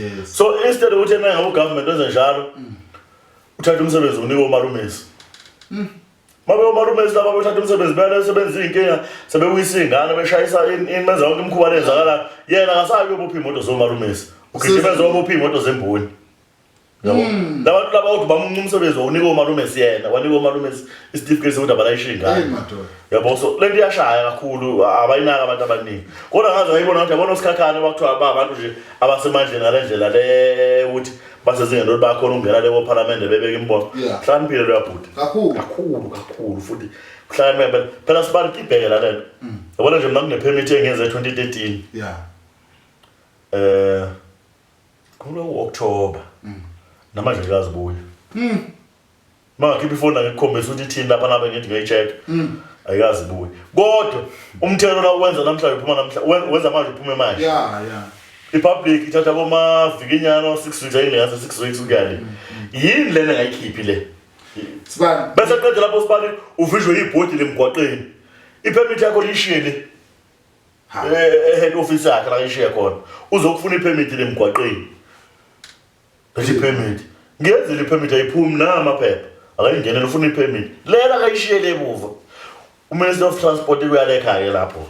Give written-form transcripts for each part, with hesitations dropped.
Yes. So instead ukuthi yena government wenze njalo uthatha umsebenzi unike omalumesi. Mabe omalumesi laba bethatha umsebenzi bele sebenza inkinga sebewisa ingane beshayisa imenza yonke imkhuba lenzakala yena akasayo ubuphi imoto zomalumesi. Ugijimeza ubuphi imoto zemboni. Yabo. Labantu laba uthi bamunca umsebenzi unika omalumesi yena wanika omalumesi isitifiketi sokuthi abalayisha ingane. Yabo so lento iyashaya kakhulu abayinaka abantu abaningi. Kodwa ngaze ngayibona ukuthi yabona usikhakhane bakuthiwa abantu nje abasemandleni ngalendlela le ukuthi basezingeni lo bakhona ungena lewo parliament bebeka imbono. Hlaniphile lo yabhuti. Kakhulu futhi kuhlakaniphe phela sibali ibhekela lento. Yabona nje mina kunepermit engenze 2013. Kulo October. Namanje akazibuya. Makhipha ifoni ngikukhombisa ukuthi ithini lapha nabe ngithi ngayicheck. Ayikazibuya. Kodwa umthelo la wenza namhlanje uphuma namhlanje wenza manje uphume manje. ipublic ithatha boma vikinyano 6 weeks ayingaze 6 weeks ukuyale yini lena ngayikhiphi le sibani bese qedela lapho sibani uvishwe ibhodi lemgwaqeni ipermit yakho lishiyele head office yakhe la ishiya khona uzokufuna ipermit lemgwaqeni bese permit ngeze le permit ayiphumi namaphepha akayingenele ufuna ipermit lela kayishiyele ebuva uMinister of Transport uyale ekhaya lapho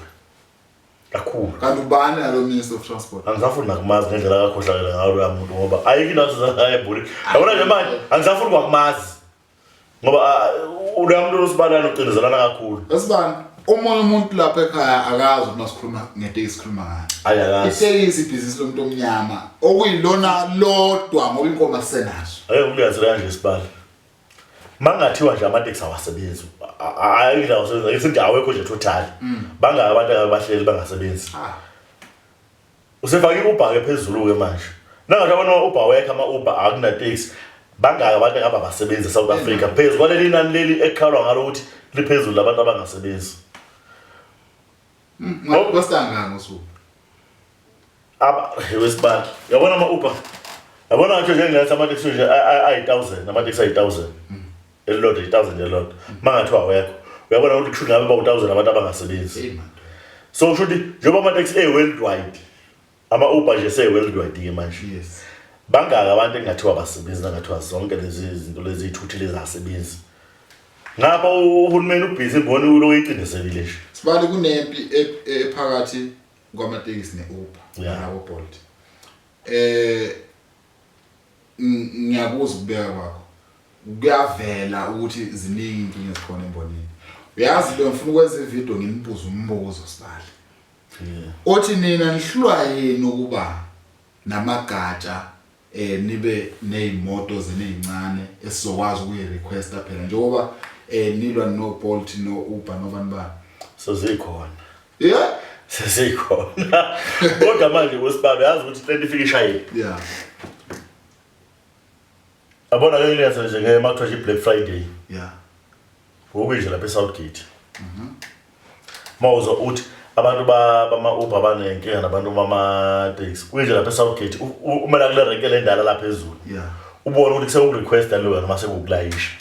kakhulu kanti ubani alo Minister of Transport angisafuni nakumazi ngendlela akakhohlakela ngayo yamuntu ngoba ayikho into ayebhuli yabona nje manje angisafuni kwakumazi ngoba umuntu losibalana ucindezelana kakhulu esibani omunye umuntu lapha ekhaya akazi ukuthi masikhuluma ngetekisi sikhuluma ngayo ayakazi itekisi ibhizinisi lomuntu omnyama okuyilona lodwa ngoba inkomo senazo uyazi kanje isibali mangathiwa nje amateksi awasebenzi ayidla wasebenza isithi awekho nje total banga abantu abahleli bangasebenzi usefaka iUber ke phezulu ke manje nangathi abona uUber weka ama Uber akuna taxi banga abantu abasebenza eSouth Africa phezulu kwaleli nani leli ekhalwa ngalo ukuthi liphezulu labantu abangasebenzi ngokustanga ngosuku wesibali yabona ama Uber yabona nje ngengathi amateksi nje ay1000 amateksi ay1000 elilodwa 1000 elilodwa mangathiwa wekho uyabona ukuthi kusho ngabe ba1000 abantu abangasebenzi so kusho ukuthi njengoba amateksi worldwide ama Uber nje worldwide ke manje yes bangaka abantu engathiwa basebenzi nangathiwa zonke lezi izinto lezi ithuthi lezi asebenzi ngapha uhulumeni ubhizi ibona uloyicindezelile nje sibali kunempi ephakathi kwamatekisi neUber nabo Bolt ngiyakuza ukubeka kwakho kuyavela ukuthi ziningi inkinga ezikhona embonini uyazi lo ngifuna ukwenza ivideo ngimbuza umbuzo sibali othi nina nihlwa yini ukuba namagatsha nibe nezimoto zinezincane esizokwazi ukuyirequesta phela njengoba nilwa no Bolt no Uber nobani ba so zikhona sezikhona kodwa manje wesibalo yazi ukuthi trend ifika ishayile abona ke ngiyenza nje ngemakuthiwa Black Friday ngokunje lapha eSouthgate mawuzo uthi abantu bama Uber banenkinga nabantu bama taxi kunje lapha eSouthgate uma la kule renke lendala lapha phezulu ubona ukuthi sekurequest lo noma sekukulayisha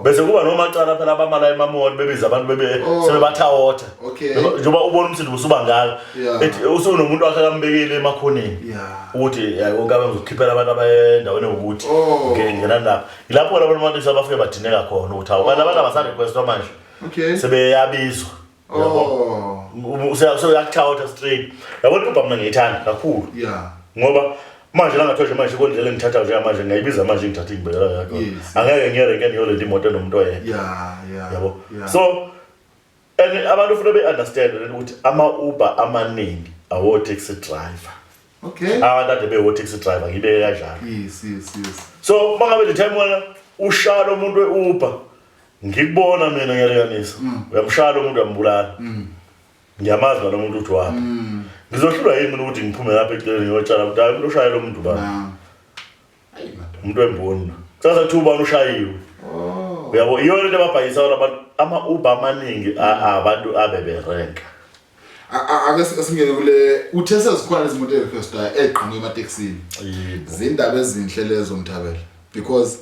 bese kuba nomacala phela abamala emamoli bebiza abantu sebebathawotha njengoba ubona umsindo usuba ngaka ethi usunomuntu wakhe akambekile emakhoneni ukuthi yonke abazokhiphela abantu abayendaweni ukuthi ngena lapha ilapho abantu abantu abafike badineka khona ukuthi abantu abasa request manje sebeyabizwa useyakuthawotha straight yabona ubaba mina ngiyithanda kakhulu ngoba manje la ngathoje manje kondlela ngithatha nje manje ngayibiza manje ngithatha ingibekela yakho angeke ngiyereke ngiyolele imoto nomuntu oyedwa yabo so abantu ufuna be-understand ukuthi ama-Uber amaningi awo-taxi driver abantu ade bewo-taxi driver ngibeke kanjalo so mangabe the time wena ushaya umuntu we-Uber ngikubona mina ngiyalekanisa uyamshaya umuntu uyambulala ngiyamazi lo muntu uthi wapha ngizohlulwa yini mina ukuthi ngiphume lapha eceleni ngiyotshala ukuthi hayi umuntu oshayela umuntu bani umuntu wemboni sasa thuba ushayiwe uyabo iyo into ababhayisa abantu ama-Uber amaningi abantu abeberenka ake singeke kule uthe sezikhona lezi moto erequesta eqhamuka emateksini zindaba ezinhle lezo Mthabela because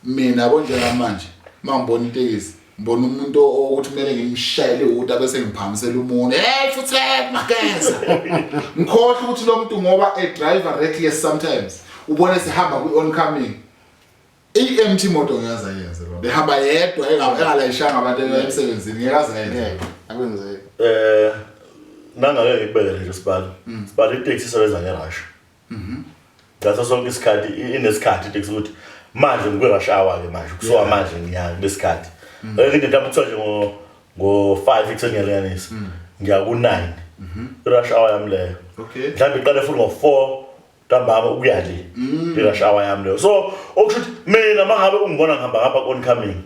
mina bonje ngamanje mangibona itekisi ngibona umuntu ukuthi kumele ngimshayele uta bese ngiphamisela umuntu futhi mageza ngikhohle ukuthi lo muntu ngoba a driver reckless sometimes ubone sihamba kwi-oncoming i-empty moto ngiyaza yenze lo behamba yedwa engalayishanga abantu emsebenzini ngiyakaza yenze akwenzeki nangake ngibheke nje sibali itaxi isebenza ngerush ngaso sonke isikhathi inesikhathi itaxi ukuthi manje ngikwe-rush hour ke manje kusuka manje ngiya lesikhathi into ntamuthiwa nje ngo-5 ekuseni ngiyalinganisa ngiya ku-9 i-rush hour yami leyo mhlawumbe iqale futhi ngo-4 ntambama ukuya le i-rush hour yami leyo so okusho ukuthi mina mangabe ungibona ngihamba ngapha ku-oncoming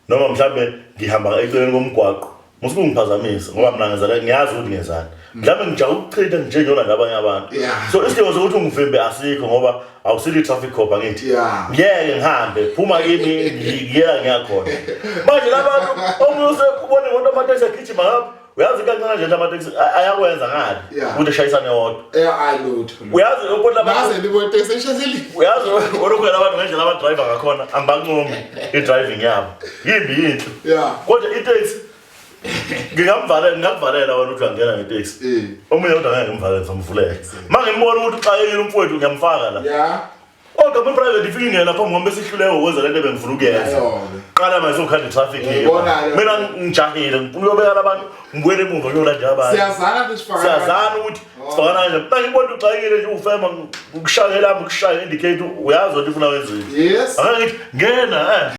noma mhlawumbe ngihamba eceleni komgwaqo musuke ungiphazamisa ngoba mina ngiyazi ukuthi ngiyenzani mhlawumbe ngijake ukuchitha njengoba nabanye abantu so isidingo sokuthi ungivimbe asikho ngoba awusili traffic cop angithi ngiyeke ngihambe phuma kimi ngiyela ngiyakhona manje labantu omuse ubone ngoba amateksi agijima ngapha uyazi kancane nje amateksi ayakwenza ngani ukuthi eshayisane wodwa ayilutho uyazi ukuthi labantu libo teksi eshazeli uyazi orokhela abantu ngendlela aba driver ngakhona ambanqomi i-driving yabo yimbi yinto kodwa itaxi ngingakuvalela wena ukuthi angena ngeteksi omunye kodwa ngeke ngimvalele ngizomvulela mangimbona ukuthi xa yeyile umfowethu ngiyamfaka la kodwa kwi-private ifike ingena lapho ngoba besihluleka ukwenza lento ebengifuna ukuyenza qala manje sokukhanda i-traffic mina ngijahile uyobeka labantu ngibuyele emuva kuyolandela abantu siyazana ukuthi sifakana kanjani mangibona ukuthi uxakile nje ufema ukushayela ukushaye indicate uyazi ukuthi ufuna wenzeni yes angithi ngena